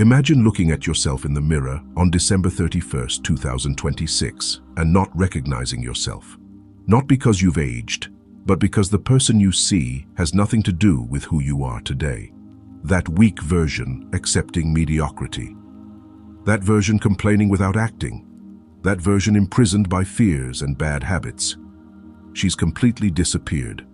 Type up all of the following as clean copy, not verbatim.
Imagine looking at yourself in the mirror on December 31st, 2026, and not recognizing yourself. Not because you've aged, but because the person you see has nothing to do with who you are today. That weak version accepting mediocrity. That version complaining without acting. That version imprisoned by fears and bad habits. She's completely disappeared.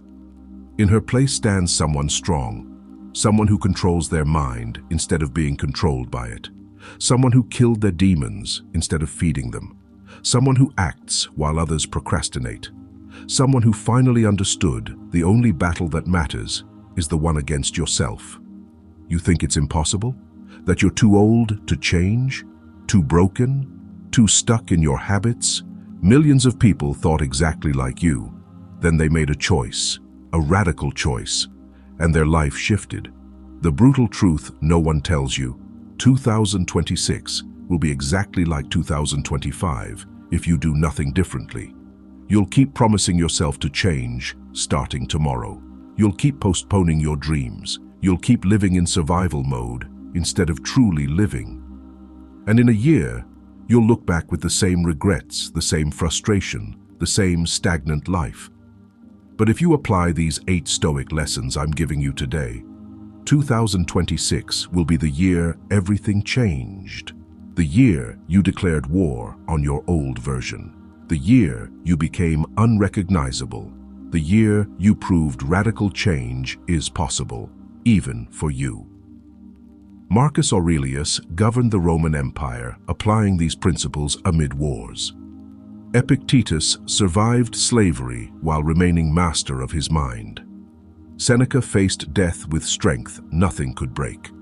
In her place stands someone strong. Someone who controls their mind instead of being controlled by it. Someone who killed their demons instead of feeding them. Someone who acts while others procrastinate. Someone who finally understood the only battle that matters is the one against yourself. You think it's impossible? That you're too old to change? Too broken? Too stuck in your habits? Millions of people thought exactly like you. Then they made a choice, a radical choice, and their life shifted. The brutal truth no one tells you: 2026 will be exactly like 2025 if you do nothing differently. You'll keep promising yourself to change starting tomorrow. You'll keep postponing your dreams. You'll keep living in survival mode instead of truly living. And in a year, you'll look back with the same regrets, the same frustration, the same stagnant life. But if you apply these 8 Stoic lessons I'm giving you today, 2026 will be the year everything changed. The year you declared war on your old version. The year you became unrecognizable. The year you proved radical change is possible, even for you. Marcus Aurelius governed the Roman Empire, applying these principles amid wars. Epictetus survived slavery while remaining master of his mind. Seneca faced death with strength nothing could break.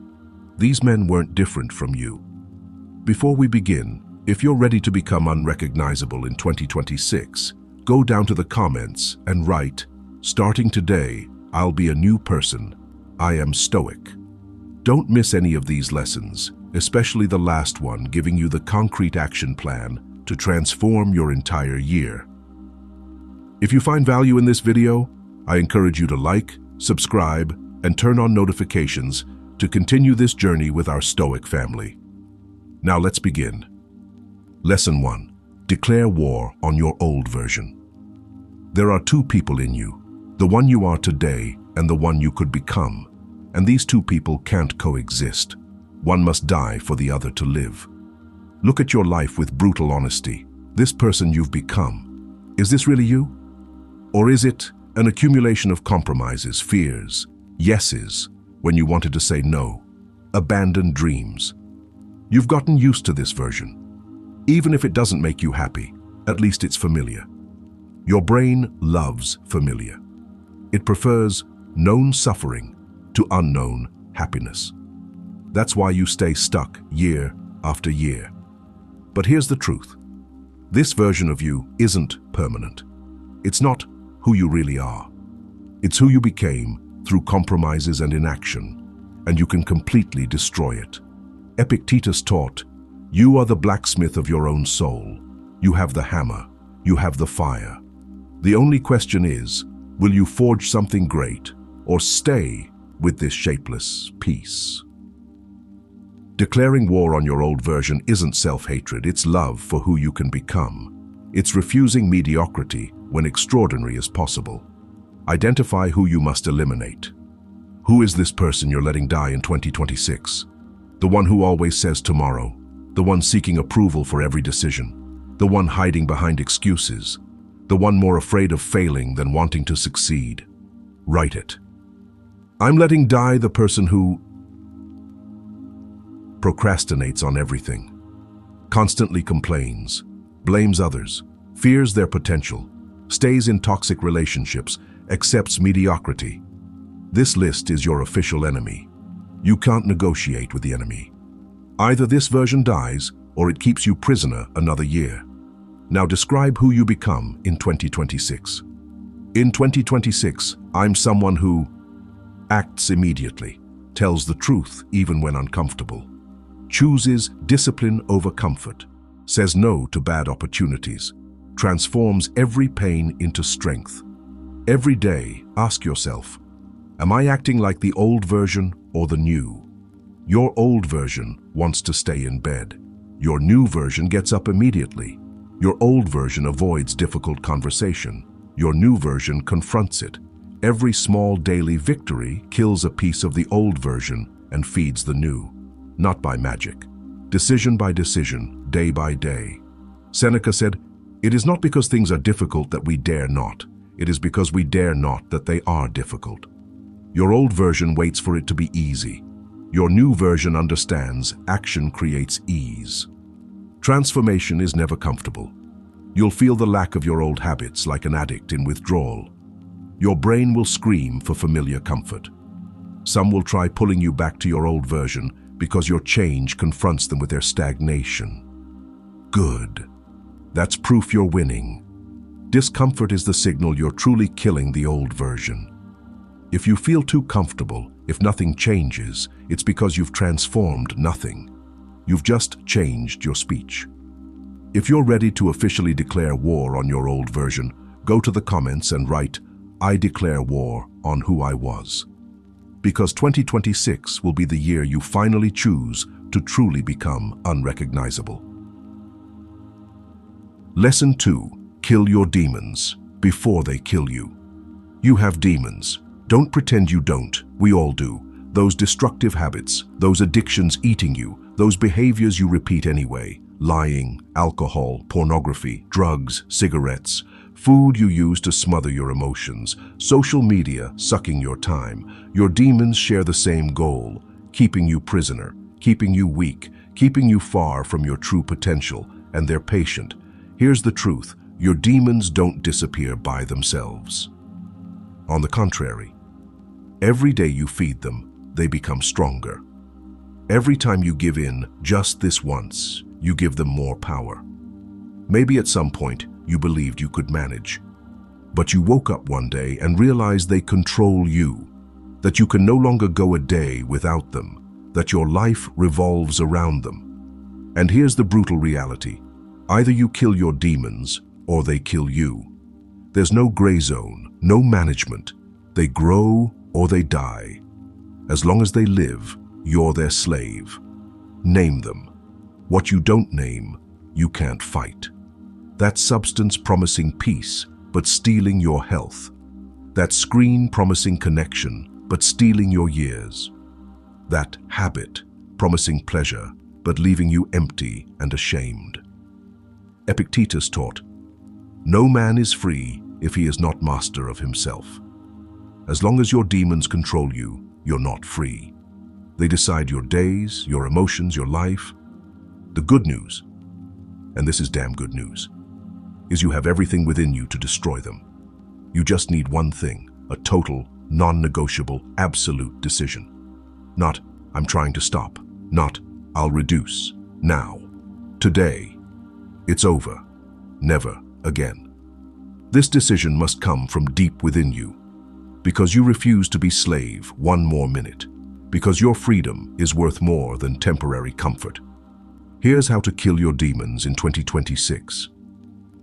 These men weren't different from you. Before we begin, if you're ready to become unrecognizable in 2026, go down to the comments and write, "Starting today, I'll be a new person. I am Stoic." Don't miss any of these lessons, especially the last one giving you the concrete action plan to transform your entire year. If you find value in this video, I encourage you to like, subscribe, and turn on notifications to continue this journey with our Stoic family. Now let's begin. Lesson 1. Declare war on your old version. There are 2 people in you, the one you are today and the one you could become, and these 2 people can't coexist. One must die for the other to live. Look at your life with brutal honesty. This person you've become, is this really you? Or is it an accumulation of compromises, fears, yeses, when you wanted to say no, abandoned dreams? You've gotten used to this version. Even if it doesn't make you happy, at least it's familiar. Your brain loves familiar. It prefers known suffering to unknown happiness. That's why you stay stuck year after year. But here's the truth. This version of you isn't permanent. It's not who you really are. It's who you became through compromises and inaction, and you can completely destroy it. Epictetus taught, "You are the blacksmith of your own soul. You have the hammer. You have the fire. The only question is, will you forge something great or stay with this shapeless piece?" Declaring war on your old version isn't self-hatred, it's love for who you can become. It's refusing mediocrity when extraordinary is possible. Identify who you must eliminate. Who is this person you're letting die in 2026? The one who always says tomorrow, the one seeking approval for every decision, the one hiding behind excuses, the one more afraid of failing than wanting to succeed. Write it. I'm letting die the person who procrastinates on everything, constantly complains, blames others, fears their potential, stays in toxic relationships, accepts mediocrity. This list is your official enemy. You can't negotiate with the enemy. Either this version dies or it keeps you prisoner another year. Now describe who you become in 2026. In 2026, I'm someone who acts immediately, tells the truth even when uncomfortable, chooses discipline over comfort, says no to bad opportunities, transforms every pain into strength. Every day, ask yourself, am I acting like the old version or the new? Your old version wants to stay in bed. Your new version gets up immediately. Your old version avoids difficult conversation. Your new version confronts it. Every small daily victory kills a piece of the old version and feeds the new, not by magic. Decision by decision, day by day. Seneca said, "It is not because things are difficult that we dare not. It is because we dare not that they are difficult." Your old version waits for it to be easy. Your new version understands action creates ease. Transformation is never comfortable. You'll feel the lack of your old habits like an addict in withdrawal. Your brain will scream for familiar comfort. Some will try pulling you back to your old version because your change confronts them with their stagnation. Good. That's proof you're winning. Discomfort is the signal you're truly killing the old version. If you feel too comfortable, if nothing changes, it's because you've transformed nothing. You've just changed your speech. If you're ready to officially declare war on your old version, go to the comments and write, "I declare war on who I was." Because 2026 will be the year you finally choose to truly become unrecognizable. Lesson 2. Kill your demons before they kill you. You have demons. Don't pretend you don't. We all do. Those destructive habits, those addictions eating you, those behaviors you repeat anyway. Lying, alcohol, pornography, drugs, cigarettes, food you use to smother your emotions, social media sucking your time. Your demons share the same goal, keeping you prisoner, keeping you weak, keeping you far from your true potential, and they're patient. Here's the truth, your demons don't disappear by themselves. On the contrary, every day you feed them, they become stronger. Every time you give in just this once, you give them more power. Maybe at some point you believed you could manage, but you woke up one day and realized they control you, that you can no longer go a day without them, that your life revolves around them. And here's the brutal reality. Either you kill your demons or they kill you. There's no gray zone, no management. They grow or they die. As long as they live, you're their slave. Name them. What you don't name, you can't fight. That substance promising peace, but stealing your health. That screen promising connection, but stealing your years. That habit promising pleasure, but leaving you empty and ashamed. Epictetus taught, "No man is free if he is not master of himself." As long as your demons control you, you're not free. They decide your days, your emotions, your life. The good news, and this is damn good news, is you have everything within you to destroy them. You just need one thing, a total, non-negotiable, absolute decision. Not, "I'm trying to stop." Not, "I'll reduce." Now. Today. It's over. Never again. This decision must come from deep within you, because you refuse to be slave one more minute, because your freedom is worth more than temporary comfort. Here's how to kill your demons in 2026.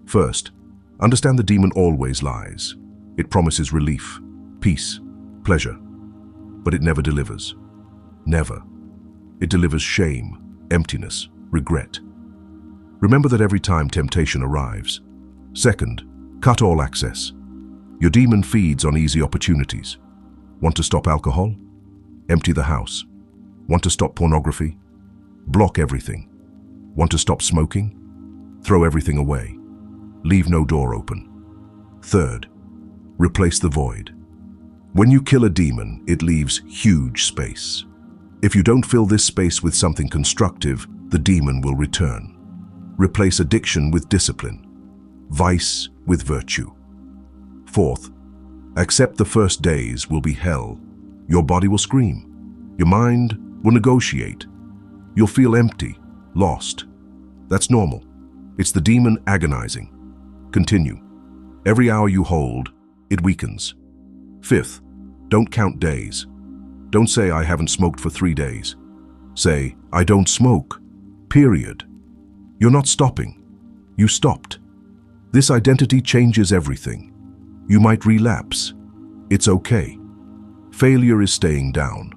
First, understand the demon always lies. It promises relief, peace, pleasure, but it never delivers. Never. It delivers shame, emptiness, regret. Remember that every time temptation arrives. Second, cut all access. Your demon feeds on easy opportunities. Want to stop alcohol? Empty the house. Want to stop pornography? Block everything. Want to stop smoking? Throw everything away. Leave no door open. Third, replace the void. When you kill a demon, it leaves huge space. If you don't fill this space with something constructive, the demon will return. Replace addiction with discipline, vice with virtue. Fourth, accept the first days will be hell. Your body will scream. Your mind will negotiate. You'll feel empty, lost. That's normal. It's the demon agonizing. Continue. Every hour you hold, it weakens. Fifth, don't count days. Don't say, "I haven't smoked for 3 days." Say, "I don't smoke, period." You're not stopping. You stopped. This identity changes everything. You might relapse. It's okay. Failure is staying down.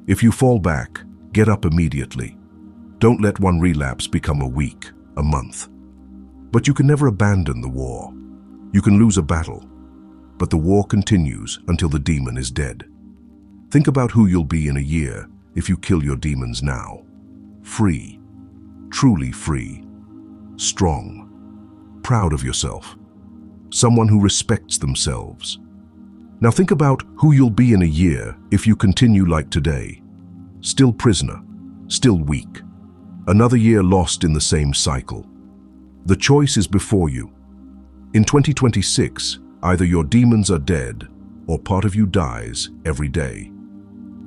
If you fall back, Get up immediately. Don't let one relapse become a week, a month. But you can never abandon the war. You can lose a battle, but the war continues until the demon is dead. Think about who you'll be in a year if you kill your demons now. Free, truly free, strong, proud of yourself, someone who respects themselves. Now think about who you'll be in a year if you continue like today. Still prisoner, still weak. Another year lost in the same cycle. The choice is before you. In 2026, either your demons are dead or part of you dies every day.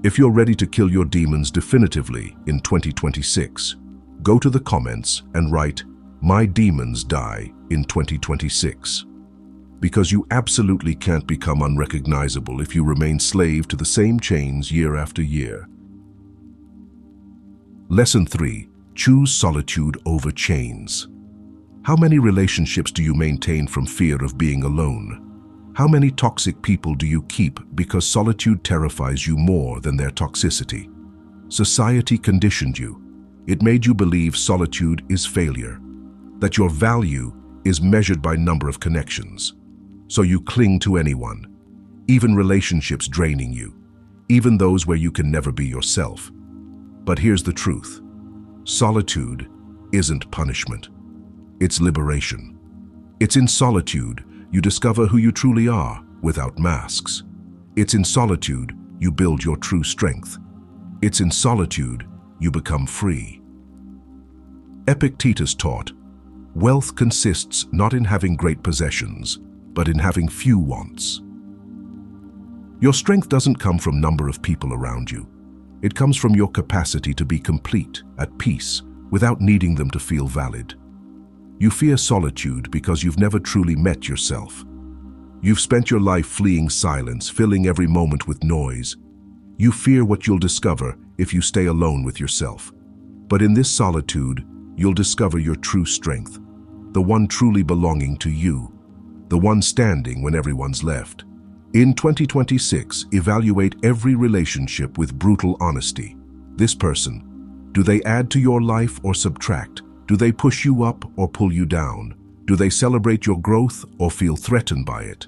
If you're ready to kill your demons definitively in 2026, go to the comments and write, "My demons die in 2026." Because you absolutely can't become unrecognizable if you remain slave to the same chains year after year. Lesson 3. Choose solitude over chains. How many relationships do you maintain from fear of being alone? How many toxic people do you keep because solitude terrifies you more than their toxicity? Society conditioned you. It made you believe solitude is failure, that your value is measured by number of connections. So you cling to anyone, even relationships draining you, even those where you can never be yourself. But here's the truth. Solitude isn't punishment. It's liberation. It's in solitude you discover who you truly are without masks. It's in solitude you build your true strength. It's in solitude you become free. Epictetus taught, wealth consists not in having great possessions, but in having few wants. Your strength doesn't come from number of people around you. It comes from your capacity to be complete, at peace, without needing them to feel valid. You fear solitude because you've never truly met yourself. You've spent your life fleeing silence, filling every moment with noise. You fear what you'll discover if you stay alone with yourself. But in this solitude, you'll discover your true strength, the one truly belonging to you, the one standing when everyone's left. In 2026, evaluate every relationship with brutal honesty. This person, do they add to your life or subtract? Do they push you up or pull you down? Do they celebrate your growth or feel threatened by it?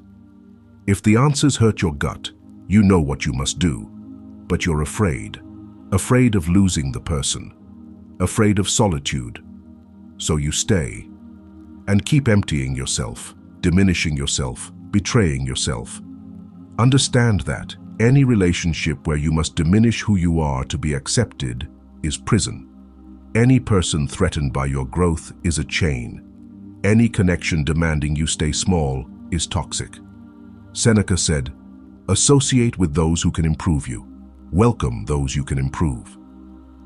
If the answers hurt your gut, you know what you must do. But you're afraid of losing the person, afraid of solitude. So you stay and keep emptying yourself, diminishing yourself, betraying yourself. Understand that any relationship where you must diminish who you are to be accepted is prison. Any person threatened by your growth is a chain. Any connection demanding you stay small is toxic. Seneca said, associate with those who can improve you. Welcome those you can improve.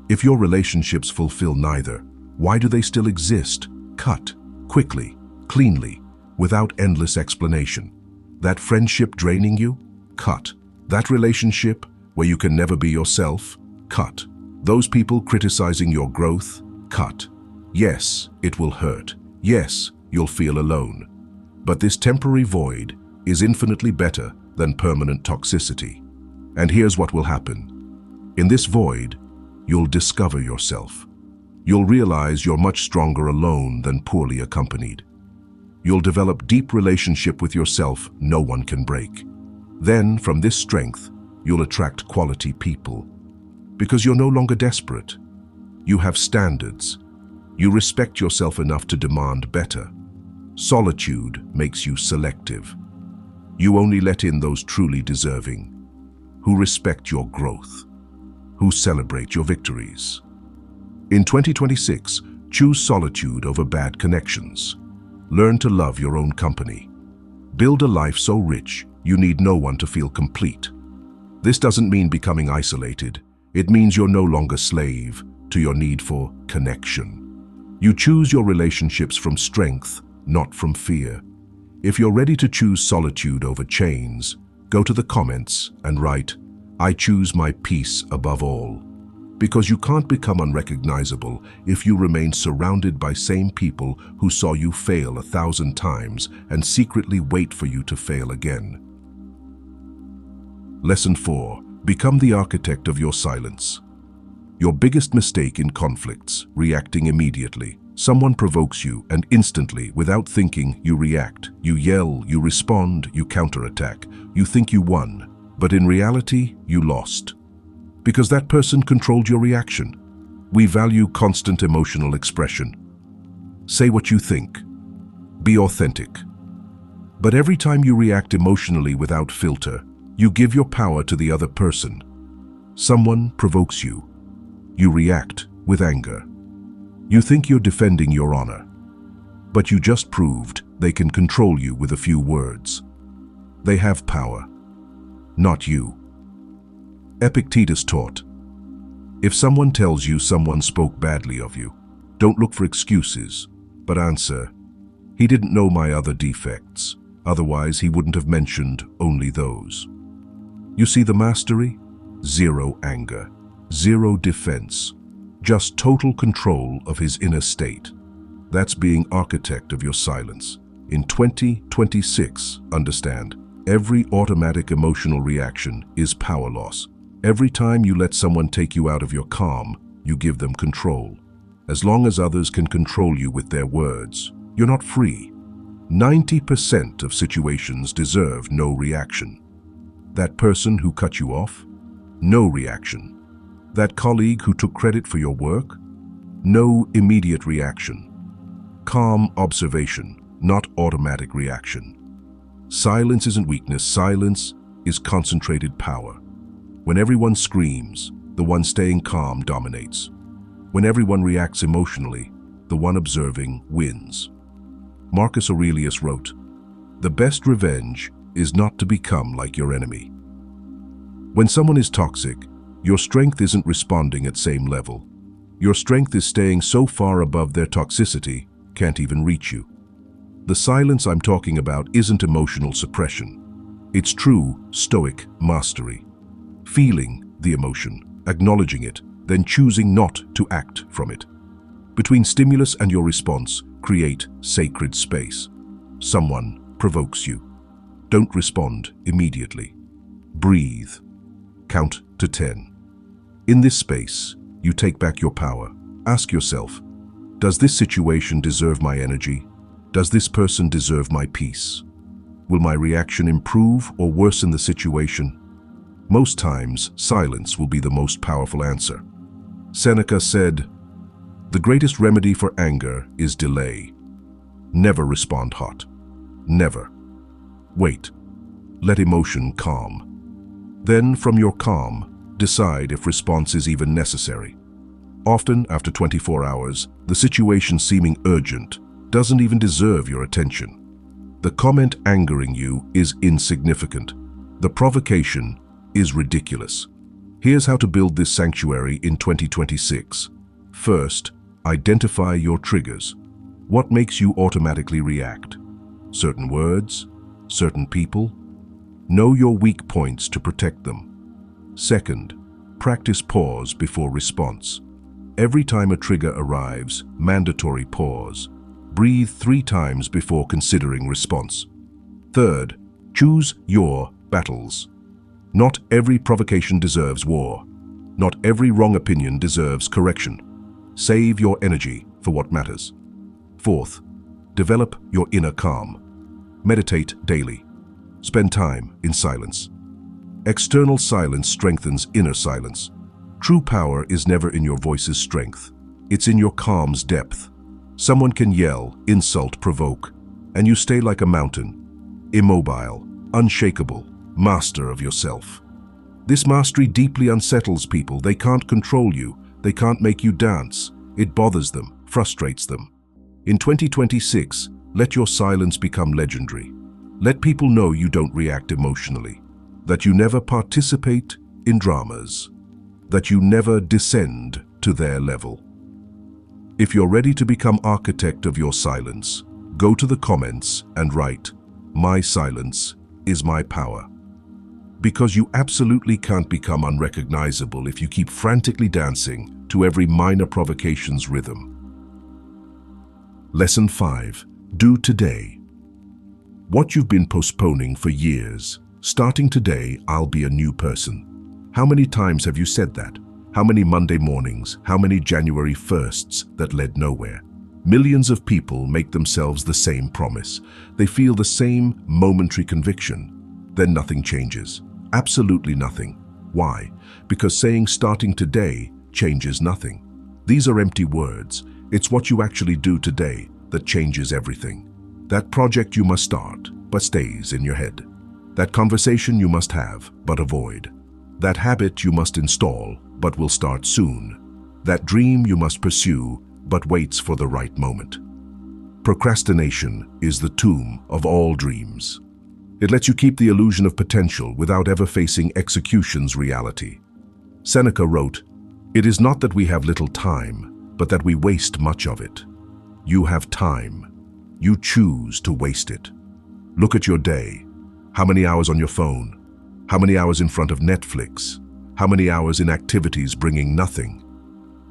If your relationships fulfill neither, why do they still exist? Cut, quickly, cleanly, without endless explanation. That friendship draining you? Cut. That relationship where you can never be yourself? Cut. Those people criticizing your growth? Cut. Yes, it will hurt. Yes, you'll feel alone. But this temporary void is infinitely better than permanent toxicity. And here's what will happen. In this void, you'll discover yourself. You'll realize you're much stronger alone than poorly accompanied. You'll develop deep relationship with yourself no one can break. Then, from this strength, you'll attract quality people. Because you're no longer desperate. You have standards. You respect yourself enough to demand better. Solitude makes you selective. You only let in those truly deserving, who respect your growth, who celebrate your victories. In 2026, choose solitude over bad connections. Learn to love your own company. Build a life so rich you need no one to feel complete. This doesn't mean becoming isolated. It means you're no longer slave to your need for connection. You choose your relationships from strength, not from fear. If you're ready to choose solitude over chains, go to the comments and write, I choose my peace above all. Because you can't become unrecognizable if you remain surrounded by same people who saw you fail 1,000 times and secretly wait for you to fail again. Lesson 4. Become the architect of your silence. Your biggest mistake in conflicts, reacting immediately. Someone provokes you and instantly, without thinking, you react. You yell, you respond, you counterattack. You think you won, but in reality, you lost. Because that person controlled your reaction. We value constant emotional expression. Say what you think. Be authentic. But every time you react emotionally without filter, you give your power to the other person. Someone provokes you. You react with anger. You think you're defending your honor, but you just proved they can control you with a few words. They have power, not you. Epictetus taught, if someone tells you someone spoke badly of you, don't look for excuses, but answer, he didn't know my other defects, otherwise he wouldn't have mentioned only those. You see the mastery? Zero anger, zero defense, just total control of his inner state. That's being architect of your silence. In 2026, understand, every automatic emotional reaction is power loss. Every time you let someone take you out of your calm, you give them control. As long as others can control you with their words, you're not free. 90% of situations deserve no reaction. That person who cut you off? No reaction. That colleague who took credit for your work? No immediate reaction. Calm observation, not automatic reaction. Silence isn't weakness, silence is concentrated power. When everyone screams, the one staying calm dominates. When everyone reacts emotionally, the one observing wins. Marcus Aurelius wrote, "The best revenge is not to become like your enemy." When someone is toxic, your strength isn't responding at same level. Your strength is staying so far above their toxicity, can't even reach you. The silence I'm talking about isn't emotional suppression. It's true Stoic mastery. Feeling the emotion, acknowledging it, then choosing not to act from it. Between stimulus and your response, create sacred space. Someone provokes you. Don't respond immediately. Breathe. Count to 10. In this space, you take back your power. Ask yourself, does this situation deserve my energy? Does this person deserve my peace? Will my reaction improve or worsen the situation? Most times, silence will be the most powerful answer. Seneca said, "The greatest remedy for anger is delay. Never respond hot. Never. Wait. Let emotion calm. Then, from your calm, decide if response is even necessary." Often, after 24 hours, the situation seeming urgent doesn't even deserve your attention. The comment angering you is insignificant. The provocation is ridiculous. Here's how to build this sanctuary in 2026. First, identify your triggers. What makes you automatically react? Certain words? Certain people? Know your weak points to protect them. Second, practice pause before response. Every time a trigger arrives, mandatory pause. Breathe 3 times before considering response. Third, choose your battles. Not every provocation deserves war. Not every wrong opinion deserves correction. Save your energy for what matters. Fourth, develop your inner calm. Meditate daily. Spend time in silence. External silence strengthens inner silence. True power is never in your voice's strength. It's in your calm's depth. Someone can yell, insult, provoke, and you stay like a mountain, immobile, unshakable, master of yourself. This mastery deeply unsettles people. They can't control you. They can't make you dance. It bothers them, frustrates them. In 2026, let your silence become legendary. Let people know you don't react emotionally, that you never participate in dramas, that you never descend to their level. If you're ready to become architect of your silence, go to the comments and write, "My silence is my power." Because you absolutely can't become unrecognizable if you keep frantically dancing to every minor provocation's rhythm. Lesson 5. Do today. What you've been postponing for years. Starting today, I'll be a new person. How many times have you said that? How many Monday mornings, how many January 1sts that led nowhere? Millions of people make themselves the same promise. They feel the same momentary conviction. Then nothing changes. Absolutely nothing. Why? Because saying starting today changes nothing. These are empty words. It's what you actually do today that changes everything. That project you must start, but stays in your head. That conversation you must have, but avoid. That habit you must install, but will start soon. That dream you must pursue, but waits for the right moment. Procrastination is the tomb of all dreams. It lets you keep the illusion of potential without ever facing execution's reality. Seneca wrote, "It is not that we have little time, but that we waste much of it." You have time. You choose to waste it. Look at your day. How many hours on your phone? How many hours in front of Netflix? How many hours in activities bringing nothing?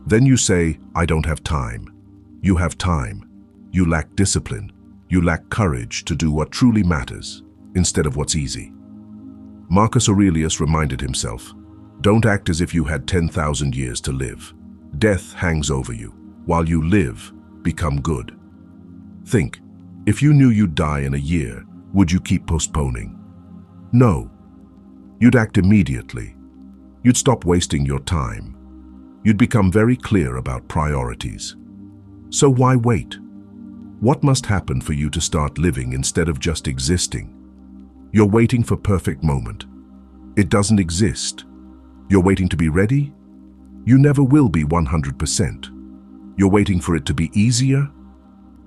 Then you say, "I don't have time." You have time. You lack discipline. You lack courage to do what truly matters instead of what's easy. Marcus Aurelius reminded himself, "Don't act as if you had 10,000 years to live. Death hangs over you. While you live, become good." Think, if you knew you'd die in a year, would you keep postponing? No. You'd act immediately. You'd stop wasting your time. You'd become very clear about priorities. So why wait? What must happen for you to start living instead of just existing? You're waiting for perfect moment. It doesn't exist. You're waiting to be ready? You never will be 100%. You're waiting for it to be easier?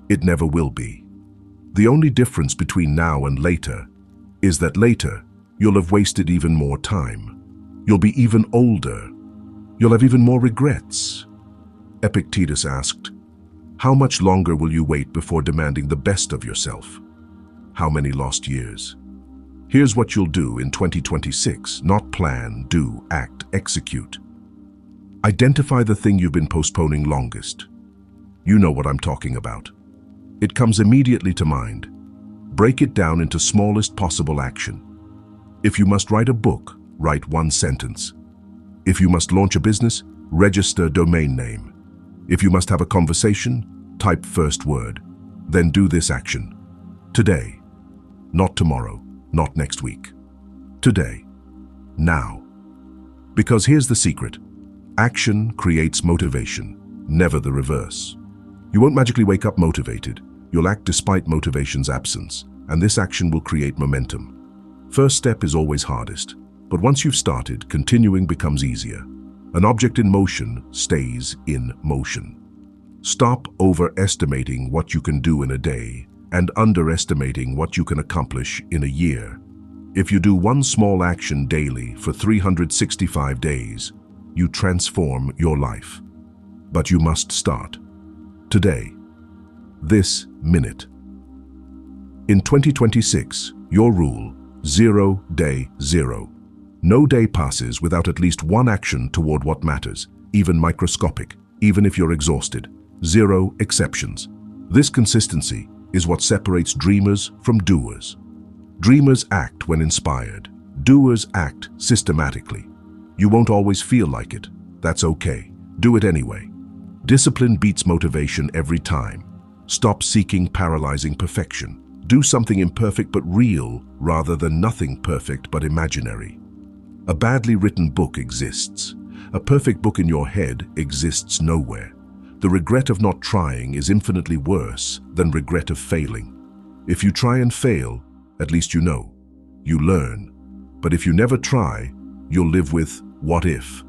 It never will be. The only difference between now and later is that later you'll have wasted even more time. You'll be even older. You'll have even more regrets. Epictetus asked, "How much longer will you wait before demanding the best of yourself?" How many lost years? Here's what you'll do in 2026. Not plan, do, act, execute. Identify the thing you've been postponing longest. You know what I'm talking about. It comes immediately to mind. Break it down into smallest possible action. If you must write a book, write one sentence. If you must launch a business, register domain name. If you must have a conversation, type first word. Then do this action. Today. Not tomorrow, not next week. Today. Now. Because here's the secret. Action creates motivation, never the reverse. You won't magically wake up motivated. You'll act despite motivation's absence, and this action will create momentum. First step is always hardest, but once you've started, continuing becomes easier. An object in motion stays in motion. Stop overestimating what you can do in a day and underestimating what you can accomplish in a year. If you do one small action daily for 365 days, you transform your life. But you must start. Today. This minute. In 2026, your rule, 0 day 0. No day passes without at least one action toward what matters, even microscopic, even if you're exhausted. 0 exceptions. This consistency is what separates dreamers from doers. Dreamers act when inspired. Doers act systematically. You won't always feel like it. That's okay. Do it anyway. Discipline beats motivation every time. Stop seeking paralyzing perfection. Do something imperfect but real rather than nothing perfect but imaginary. A badly written book exists. A perfect book in your head exists nowhere. The regret of not trying is infinitely worse than regret of failing. If you try and fail, at least you know. You learn. But if you never try, you'll live with what if.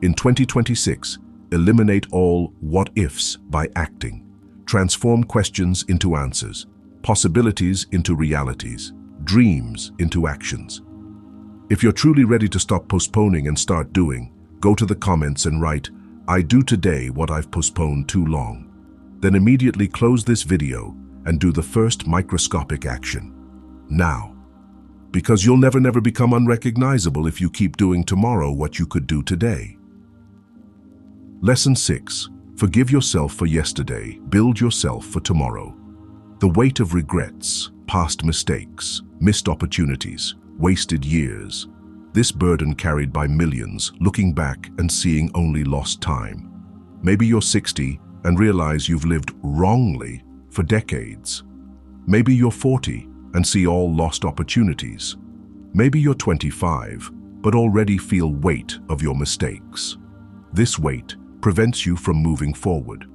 In 2026, eliminate all what ifs by acting. Transform questions into answers, possibilities into realities, dreams into actions. If you're truly ready to stop postponing and start doing, go to the comments and write, "I do today what I've postponed too long." Then immediately close this video and do the first microscopic action. Now. Because you'll never become unrecognizable if you keep doing tomorrow what you could do today. Lesson 6. Forgive yourself for yesterday, build yourself for tomorrow. The weight of regrets, past mistakes, missed opportunities, wasted years. This burden carried by millions, looking back and seeing only lost time. Maybe you're 60 and realize you've lived wrongly for decades. Maybe you're 40 and see all lost opportunities. Maybe you're 25, but already feel weight of your mistakes. This weight prevents you from moving forward.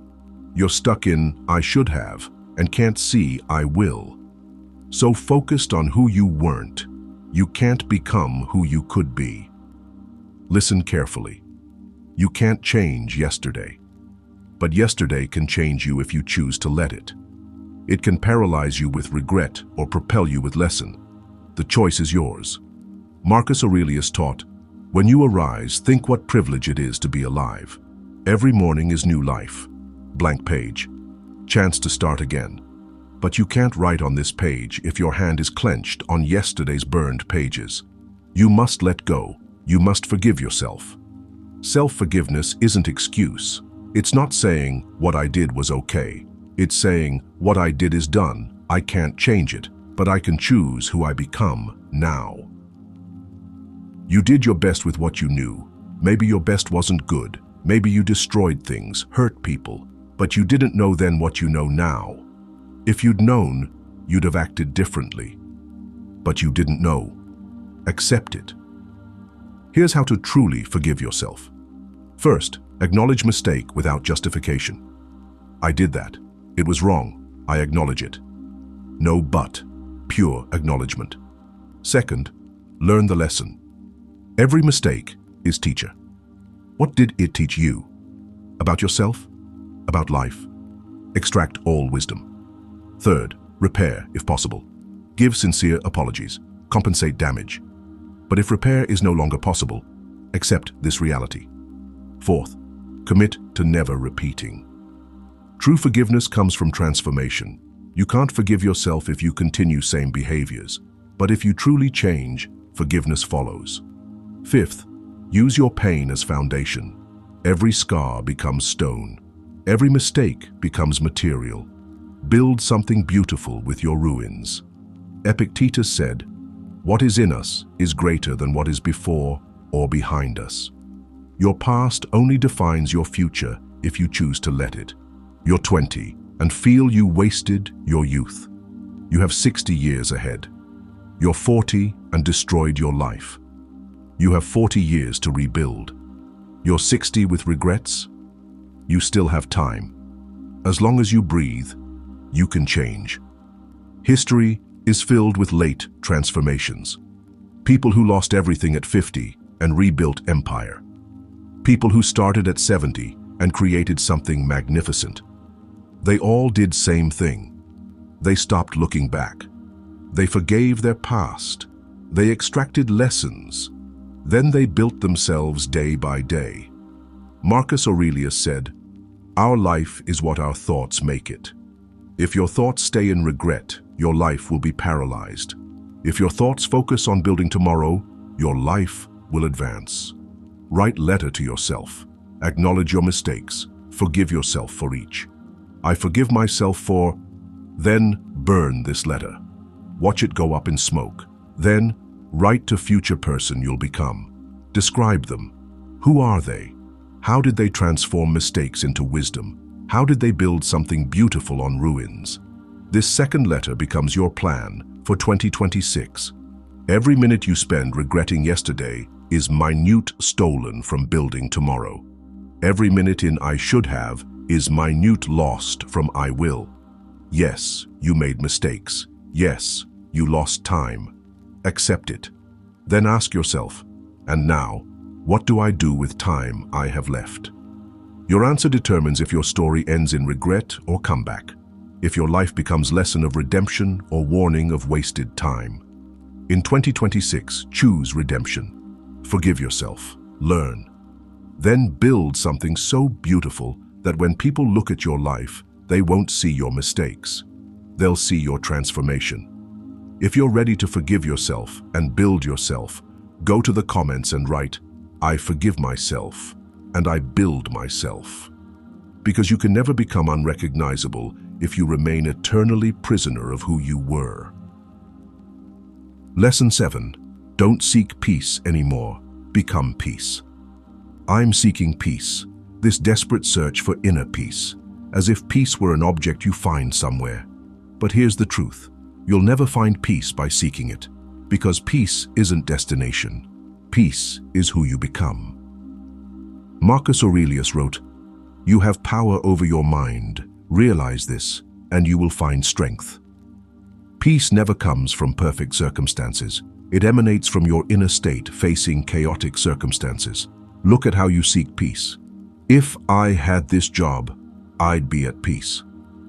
You're stuck in "I should have" and can't see "I will." So focused on who you weren't, you can't become who you could be. Listen carefully. You can't change yesterday, but yesterday can change you if you choose to let it. It can paralyze you with regret or propel you with lesson. The choice is yours. Marcus Aurelius taught, "When you arise, think what privilege it is to be alive. Every morning is new life. Blank page. Chance to start again. But you can't write on this page if your hand is clenched on yesterday's burned pages. You must let go. You must forgive yourself." Self-forgiveness isn't excuse. It's not saying, "What I did was okay." It's saying, "What I did is done. I can't change it, but I can choose who I become now." You did your best with what you knew. Maybe your best wasn't good. Maybe you destroyed things, hurt people, but you didn't know then what you know now. If you'd known, you'd have acted differently. But you didn't know. Accept it. Here's how to truly forgive yourself. First, acknowledge mistake without justification. I did that. It was wrong. I acknowledge it. No but, pure acknowledgement. Second, learn the lesson. Every mistake is teacher. What did it teach you? About yourself? About life? Extract all wisdom. Third, repair if possible. Give sincere apologies. Compensate damage. But if repair is no longer possible, accept this reality. Fourth, commit to never repeating. True forgiveness comes from transformation. You can't forgive yourself if you continue same behaviors. But if you truly change, forgiveness follows. Fifth, use your pain as foundation. Every scar becomes stone. Every mistake becomes material. Build something beautiful with your ruins. Epictetus said, "What is in us is greater than what is before or behind us." Your past only defines your future if you choose to let it. You're 20 and feel you wasted your youth. You have 60 years ahead. You're 40 and destroyed your life. You have 40 years to rebuild. You're 60 with regrets. You still have time. As long as you breathe, you can change. History is filled with late transformations. People who lost everything at 50 and rebuilt empire. People who started at 70 and created something magnificent. They all did same thing. They stopped looking back. They forgave their past. They extracted lessons. Then they built themselves day by day. Marcus Aurelius said, "Our life is what our thoughts make it." If your thoughts stay in regret, your life will be paralyzed. If your thoughts focus on building tomorrow, your life will advance. Write letter to yourself. Acknowledge your mistakes. Forgive yourself for each. I forgive myself for... Then burn this letter. Watch it go up in smoke. Then write to future person you'll become. Describe them. Who are they? How did they transform mistakes into wisdom? How did they build something beautiful on ruins? This second letter becomes your plan for 2026. Every minute you spend regretting yesterday is minute stolen from building tomorrow. Every minute in "I should have" is minute lost from "I will." Yes, you made mistakes. Yes, you lost time. Accept it. Then ask yourself, and now, what do I do with time I have left? Your answer determines if your story ends in regret or comeback, if your life becomes lesson of redemption or warning of wasted time. In 2026, choose redemption. Forgive yourself. Learn. Then build something so beautiful that when people look at your life, they won't see your mistakes. They'll see your transformation. If you're ready to forgive yourself and build yourself, go to the comments and write, "I forgive myself and I build myself." Because you can never become unrecognizable if you remain eternally prisoner of who you were. Lesson 7. Don't seek peace anymore. Become peace. I'm seeking peace, this desperate search for inner peace, as if peace were an object you find somewhere. But here's the truth. You'll never find peace by seeking it, because peace isn't destination. Peace is who you become. Marcus Aurelius wrote, "You have power over your mind. Realize this, and you will find strength." Peace never comes from perfect circumstances. It emanates from your inner state facing chaotic circumstances. Look at how you seek peace. If I had this job, I'd be at peace.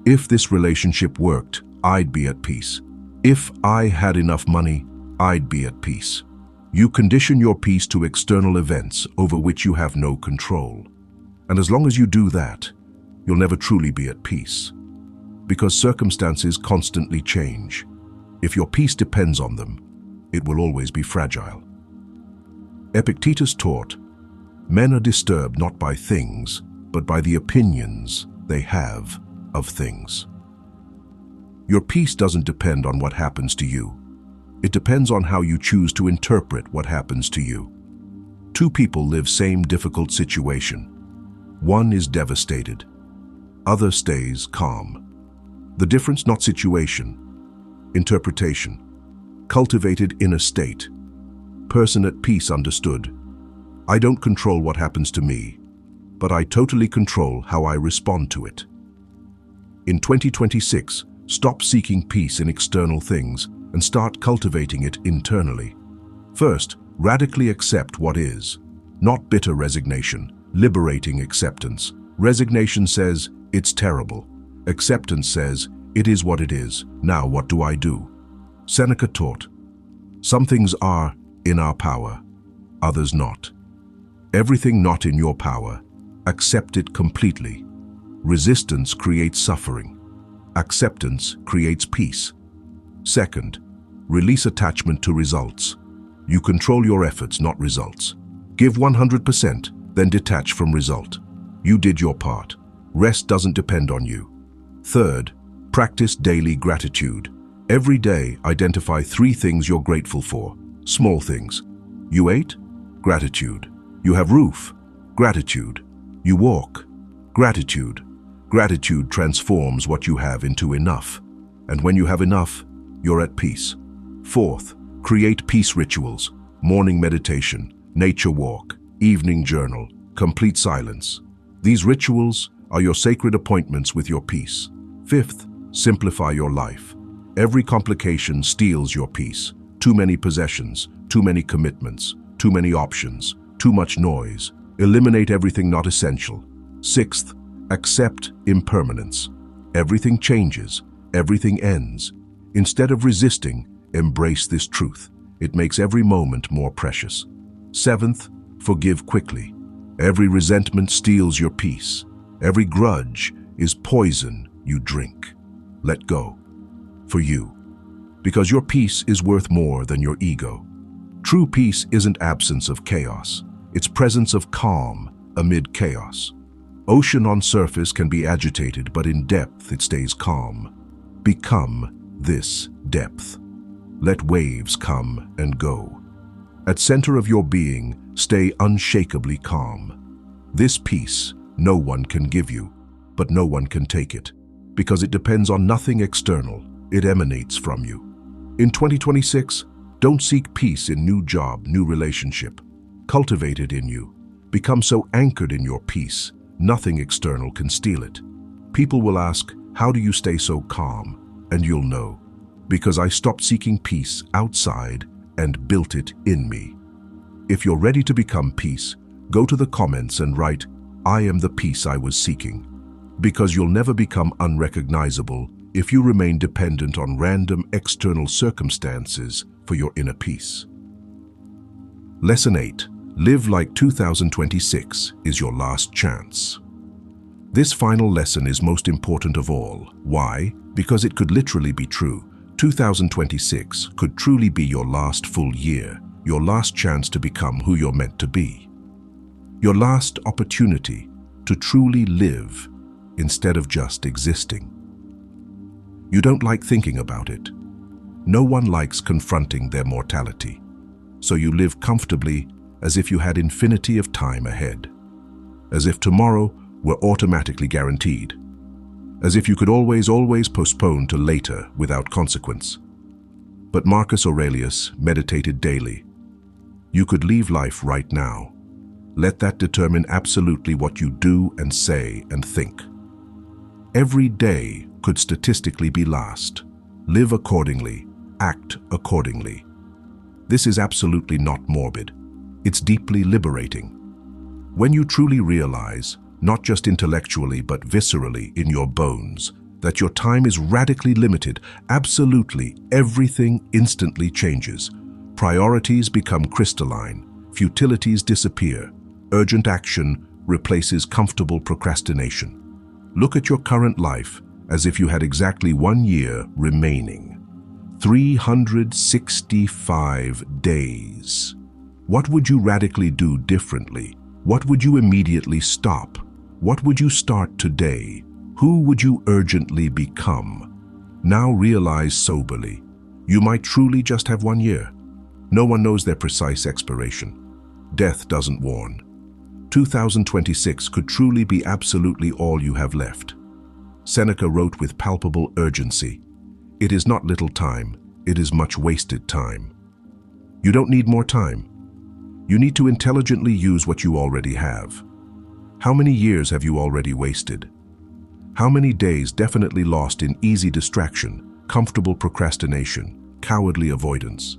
If this relationship worked, I'd be at peace. If I had enough money, I'd be at peace. You condition your peace to external events over which you have no control. And as long as you do that, you'll never truly be at peace. Because circumstances constantly change. If your peace depends on them, it will always be fragile. Epictetus taught, "Men are disturbed not by things, but by the opinions they have of things." Your peace doesn't depend on what happens to you. It depends on how you choose to interpret what happens to you. Two people live same difficult situation. One is devastated. Other stays calm. The difference not situation, interpretation. Cultivated inner state. Person at peace understood. I don't control what happens to me, but I totally control how I respond to it. In 2026, stop seeking peace in external things and start cultivating it internally. First, radically accept what is. Not bitter resignation, liberating acceptance. Resignation says, it's terrible. Acceptance says, it is what it is. Now what do I do? Seneca taught, some things are in our power, others not. Everything not in your power, accept it completely. Resistance creates suffering. Acceptance creates peace. Second, release attachment to results. You control your efforts, not results. Give 100%, then detach from result. You did your part. Rest doesn't depend on you. Third, practice daily gratitude. Every day, identify 3 things you're grateful for. Small things. You ate? Gratitude. You have roof? Gratitude. You walk? Gratitude. Gratitude transforms what you have into enough. And when you have enough, you're at peace. Fourth, create peace rituals. Morning meditation, nature walk, evening journal, complete silence. These rituals are your sacred appointments with your peace. Fifth, simplify your life. Every complication steals your peace. Too many possessions, too many commitments, too many options, too much noise. Eliminate everything not essential. Sixth, accept impermanence. Everything changes, everything ends. Instead of resisting, embrace this truth. It makes every moment more precious. Seventh, forgive quickly. Every resentment steals your peace. Every grudge is poison you drink. Let go. For you. Because your peace is worth more than your ego. True peace isn't absence of chaos. It's presence of calm amid chaos. Ocean on surface can be agitated, but in depth it stays calm. Become this depth. Let waves come and go. At center of your being, stay unshakably calm. This peace no one can give you, but no one can take it, because it depends on nothing external. It emanates from you. In 2026, don't seek peace in new job, new relationship. Cultivate it in you. Become so anchored in your peace, nothing external can steal it. People will ask, how do you stay so calm? And you'll know, because I stopped seeking peace outside and built it in me. If you're ready to become peace, go to the comments and write, I am the peace I was seeking. Because you'll never become unrecognizable if you remain dependent on random external circumstances for your inner peace. Lesson 8. Live like 2026 is your last chance. This final lesson is most important of all. Why? Because it could literally be true. 2026 could truly be your last full year, your last chance to become who you're meant to be. Your last opportunity to truly live instead of just existing. You don't like thinking about it. No one likes confronting their mortality. so you live comfortably as if you had infinity of time ahead. As if tomorrow were automatically guaranteed. As if you could always postpone to later without consequence. But Marcus Aurelius meditated daily. You could leave life right now. Let that determine absolutely what you do and say and think. Every day could statistically be last. Live accordingly, act accordingly. This is absolutely not morbid. It's deeply liberating. When you truly realize, not just intellectually but viscerally in your bones, that your time is radically limited, absolutely everything instantly changes. Priorities become crystalline, futilities disappear, urgent action replaces comfortable procrastination. Look at your current life as if you had exactly 1 year remaining. 365 days. What would you radically do differently? What would you immediately stop? What would you start today? Who would you urgently become? Now realize soberly, you might truly just have 1 year. No one knows their precise expiration. Death doesn't warn. 2026 could truly be absolutely all you have left. Seneca wrote with palpable urgency, "It is not little time, it is much wasted time." You don't need more time. You need to intelligently use what you already have. How many years have you already wasted? How many days definitely lost in easy distraction, comfortable procrastination, cowardly avoidance?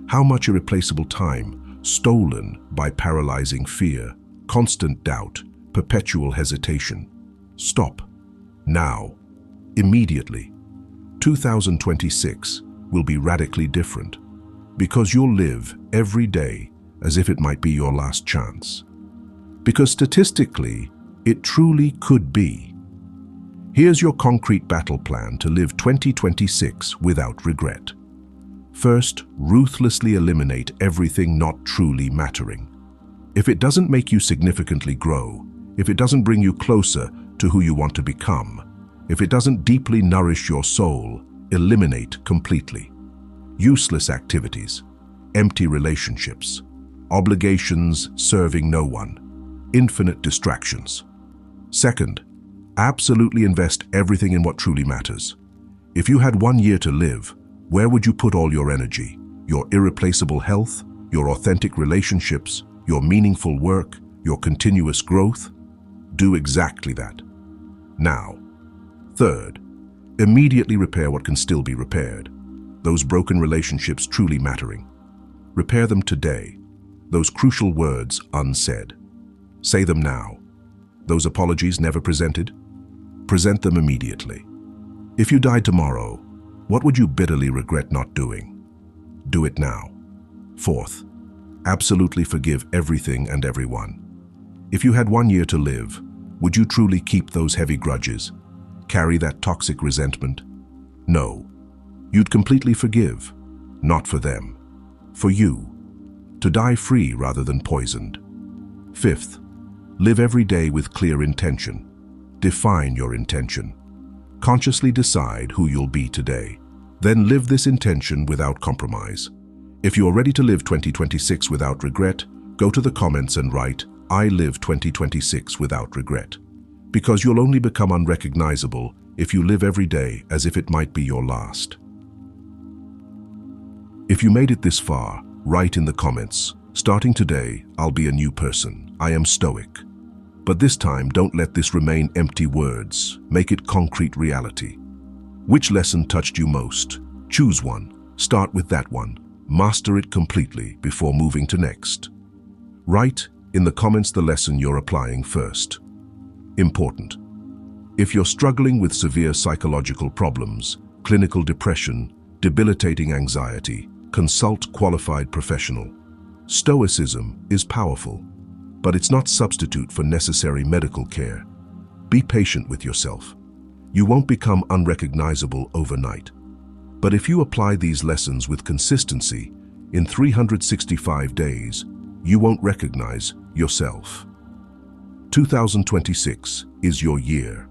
How much irreplaceable time stolen by paralyzing fear, constant doubt, perpetual hesitation? Stop. Now. Immediately. 2026 will be radically different because you'll live every day as if it might be your last chance. Because statistically, it truly could be. Here's your concrete battle plan to live 2026 without regret. First, ruthlessly eliminate everything not truly mattering. If it doesn't make you significantly grow, if it doesn't bring you closer to who you want to become, if it doesn't deeply nourish your soul, eliminate completely. Useless activities, empty relationships, obligations serving no one, infinite distractions. Second, absolutely invest everything in what truly matters. If you had 1 year to live, where would you put all your energy? Your irreplaceable health, your authentic relationships, your meaningful work, your continuous growth? Do exactly that. Now. Third, immediately repair what can still be repaired. Those broken relationships truly mattering. Repair them today. Those crucial words unsaid. Say them now. Those apologies never presented? Present them immediately. If you died tomorrow, what would you bitterly regret not doing? Do it now. Fourth, absolutely forgive everything and everyone. If you had 1 year to live, would you truly keep those heavy grudges? Carry that toxic resentment? No. You'd completely forgive. Not for them. For you. To die free rather than poisoned. Fifth, live every day with clear intention. Define your intention. Consciously decide who you'll be today. Then live this intention without compromise. If you're ready to live 2026 without regret, go to the comments and write, "I live 2026 without regret." Because you'll only become unrecognizable if you live every day as if it might be your last. If you made it this far, write in the comments, "Starting today, I'll be a new person. I am Stoic." But this time, don't let this remain empty words. Make it concrete reality. Which lesson touched you most? Choose one. Start with that one. Master it completely before moving to next. Write in the comments the lesson you're applying first. Important. If you're struggling with severe psychological problems, clinical depression, debilitating anxiety, consult qualified professional. Stoicism is powerful, but it's not substitute for necessary medical care. Be patient with yourself. You won't become unrecognizable overnight. But if you apply these lessons with consistency, in 365 days, you won't recognize yourself. 2026 is your year.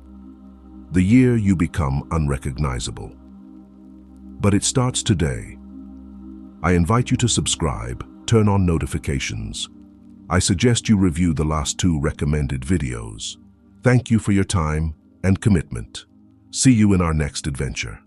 The year you become unrecognizable. But it starts today. I invite you to subscribe, turn on notifications. I suggest you review the last 2 recommended videos. Thank you for your time and commitment. See you in our next adventure.